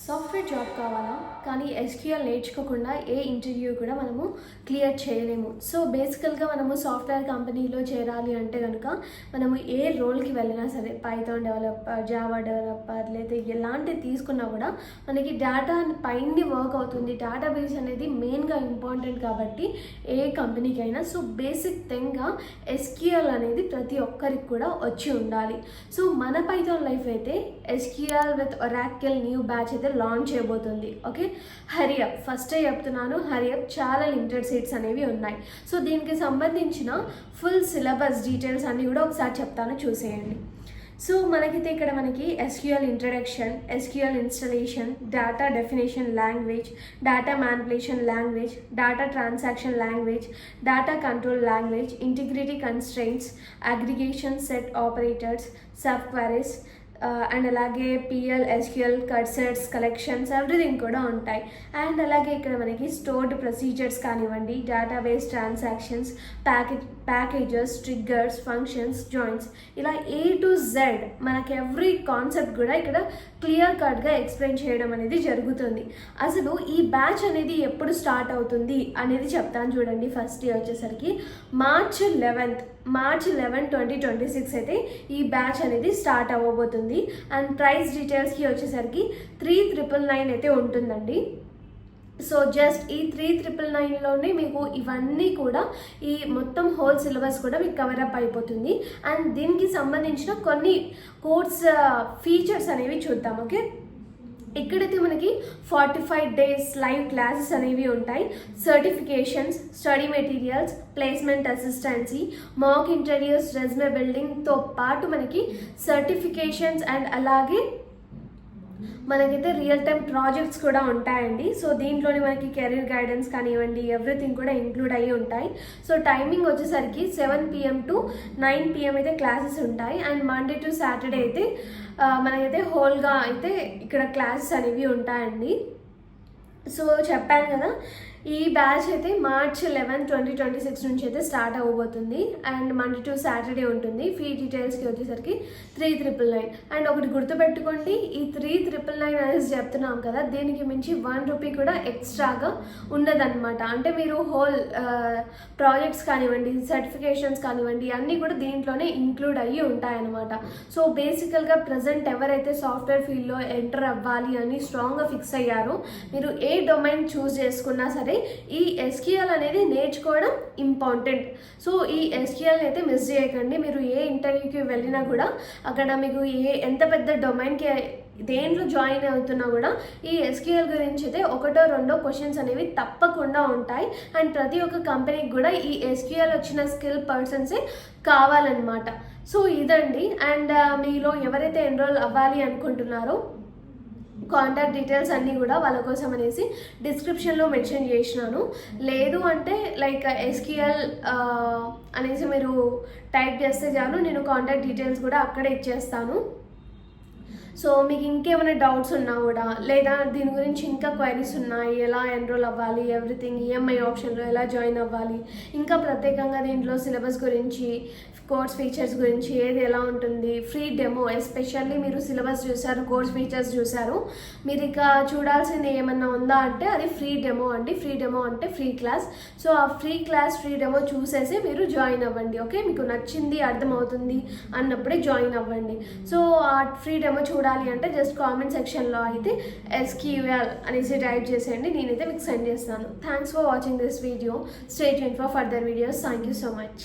Software job కావాలా, కానీ SQL నేర్చుకోకుండా ఏ ఇంటర్వ్యూ కూడా మనము క్లియర్ చేయలేము. సో బేసికల్గా మనము సాఫ్ట్వేర్ కంపెనీలో చేరాలి అంటే కనుక మనము ఏ రోల్కి వెళ్ళినా సరే, పైథాన్ డెవలపర్, జావా డెవలపర్ లేదా ఎలాంటివి తీసుకున్నా కూడా మనకి డేటా పైన వర్క్ అవుతుంది. డేటాబేస్ అనేది మెయిన్గా ఇంపార్టెంట్ కాబట్టి ఏ కంపెనీకైనా. సో బేసిక్ థింగ్గా ఎస్క్యూఎల్ అనేది ప్రతి ఒక్కరికి కూడా వచ్చి ఉండాలి. సో మన పైథాన్ లైఫ్ అయితే SQL with Oracle new batch అయితే లాంచ్ చేయబోతుంది. ఓకే, హరియప్ ఫస్టే చెప్తున్నాను, హరియప్ చాలా లిమిటెడ్ సీట్స్ అనేవి ఉన్నాయి. సో దీనికి సంబంధించిన ఫుల్ సిలబస్ డీటెయిల్స్ అన్నీ కూడా ఒకసారి చెప్తాను, చూసేయండి. సో మనకైతే ఇక్కడ మనకి SQL introduction, SQL installation, data definition language, data manipulation language, data transaction language, data control language, integrity constraints, aggregation set operators, subqueries and అలాగే PL, SQL, cursors, collections, everything కూడా ఉంటాయి. అండ్ అలాగే ఇక్కడ మనకి stored procedures కానివ్వండి, database transactions, packages, triggers, functions, joints, ఇలా A to Z మనకి every concept కూడా ఇక్కడ క్లియర్ కట్గా ఎక్స్ప్లెయిన్ చేయడం అనేది జరుగుతుంది. అసలు ఈ బ్యాచ్ అనేది ఎప్పుడు స్టార్ట్ అవుతుంది అనేది చెప్తాను చూడండి. ఫస్ట్ డే వచ్చేసరికి మార్చ్ 11, 2026 అయితే ఈ బ్యాచ్ అనేది స్టార్ట్ అవ్వబోతుంది. అండ్ ప్రైస్ డీటెయిల్స్కి వచ్చేసరికి 3,999 అయితే ఉంటుందండి. సో జస్ట్ ఈ 3,999లోనే మీకు ఇవన్నీ కూడా, ఈ మొత్తం హోల్ సిలబస్ కూడా మీకు కవరప్ అయిపోతుంది. అండ్ దీనికి సంబంధించిన కొన్ని కోర్స్ ఫీచర్స్ అనేవి చూద్దాం. ఓకే, ఇక్కడైతే మనకి 45 days లైవ్ క్లాసెస్ అనేవి ఉంటాయి. Certifications, study materials, placement assistance, mock interviews, resume బిల్డింగ్తో పాటు మనకి సర్టిఫికేషన్స్ అండ్ అలాగే మనకైతే రియల్ టైమ్ ప్రాజెక్ట్స్ కూడా ఉంటాయండి. సో దీంట్లోనే మనకి కెరీర్ గైడెన్స్ కానివ్వండి, ఎవ్రీథింగ్ కూడా ఇంక్లూడ్ అయ్యి ఉంటాయి. సో టైమింగ్ వచ్చేసరికి 7 PM to 9 PM అయితే క్లాసెస్ ఉంటాయి. అండ్ మండే టు సాటర్డే అయితే మనకైతే హోల్గా అయితే ఇక్కడ క్లాసెస్ అనేవి ఉంటాయండి. సో చెప్పాను కదా, ఈ బ్యాచ్ అయితే మార్చ్ 11, 2026 నుంచి అయితే స్టార్ట్ అవ్వబోతుంది. అండ్ మండే టు సాటర్డే ఉంటుంది. ఫీ డీటెయిల్స్కి వచ్చేసరికి 3,999. అండ్ ఒకటి గుర్తుపెట్టుకోండి, ఈ 3,999 అనేసి చెప్తున్నాం కదా, దీనికి మించి 1 రూపీ కూడా ఎక్స్ట్రాగా ఉండదన్నమాట. అంటే మీరు హోల్ ప్రాజెక్ట్స్ కానివ్వండి, సర్టిఫికేషన్స్ కానివ్వండి, అన్నీ కూడా దీంట్లోనే ఇంక్లూడ్ అయ్యి ఉంటాయన్నమాట. సో బేసికల్గా ప్రజెంట్ ఎవరైతే సాఫ్ట్వేర్ ఫీల్డ్లో ఎంటర్ అవ్వాలి అని స్ట్రాంగ్గా ఫిక్స్ అయ్యారో, మీరు ఏ డొమైన్ చూస్ చేసుకున్నా సరే ఈ ఎస్క్యూఎల్ అనేది నేర్చుకోవడం ఇంపార్టెంట్. సో ఈ ఎస్క్యూఎల్ అయితే మిస్ చేయకండి. మీరు ఏ ఇంటర్వ్యూకి వెళ్ళినా కూడా అక్కడ మీకు ఎంత పెద్ద డొమైన్కి దేంట్లో జాయిన్ అవుతున్నా కూడా ఈ ఎస్క్యూఎల్ గురించి అయితే 1-2 క్వశ్చన్స్ అనేవి తప్పకుండా ఉంటాయి. అండ్ ప్రతి ఒక్క కంపెనీకి కూడా ఈ ఎస్క్యూఎల్ వచ్చిన స్కిల్ పర్సన్సే కావాలన్నమాట. సో ఇదండి. అండ్ మీలో ఎవరైతే ఎన్రోల్ అవ్వాలి అనుకుంటున్నారో కాంటాక్ట్ డీటెయిల్స్ అన్నీ కూడా వాళ్ళ కోసం అనేసి డిస్క్రిప్షన్లో మెన్షన్ చేసినాను. లేదు అంటే లైక్ ఎస్క్యూఎల్ అనేసి మీరు టైప్ చేస్తే చాలు, నేను కాంటాక్ట్ డీటెయిల్స్ కూడా అక్కడే ఇచ్చేస్తాను. సో మీకు ఇంకేమైనా డౌట్స్ ఉన్నా కూడా, లేదా దీని గురించి ఇంకా క్వైరీస్ ఉన్నాయి, ఎలా ఎన్రోల్ అవ్వాలి, ఎవ్రీథింగ్, ఈఎంఐ ఆప్షన్లో ఎలా జాయిన్ అవ్వాలి, ఇంకా ప్రత్యేకంగా దీంట్లో సిలబస్ గురించి, కోర్స్ ఫీచర్స్ గురించి, ఏది ఎలా ఉంటుంది, ఫ్రీ డెమో, ఎస్పెషల్లీ మీరు సిలబస్ చూసారు, కోర్స్ ఫీచర్స్ చూసారు, మీరు ఇక చూడాల్సింది ఏమన్నా ఉందా అంటే అది ఫ్రీ డెమో అండి. ఫ్రీ డెమో అంటే ఫ్రీ క్లాస్. సో ఆ ఫ్రీ క్లాస్, ఫ్రీ డెమో చూసేసి మీరు జాయిన్ అవ్వండి. ఓకే, మీకు నచ్చింది, అర్థమవుతుంది అన్నప్పుడే జాయిన్ అవ్వండి. సో ఆ ఫ్రీ డెమో చూడాలి అంటే జస్ట్ కామెంట్ సెక్షన్లో అయితే ఎస్క్యూఎల్ అనేసి టైప్ చేసేయండి, నేనైతే మీకు సెండ్ చేస్తాను. Thanks for watching this video. Stay tuned for further videos. Thank you so much.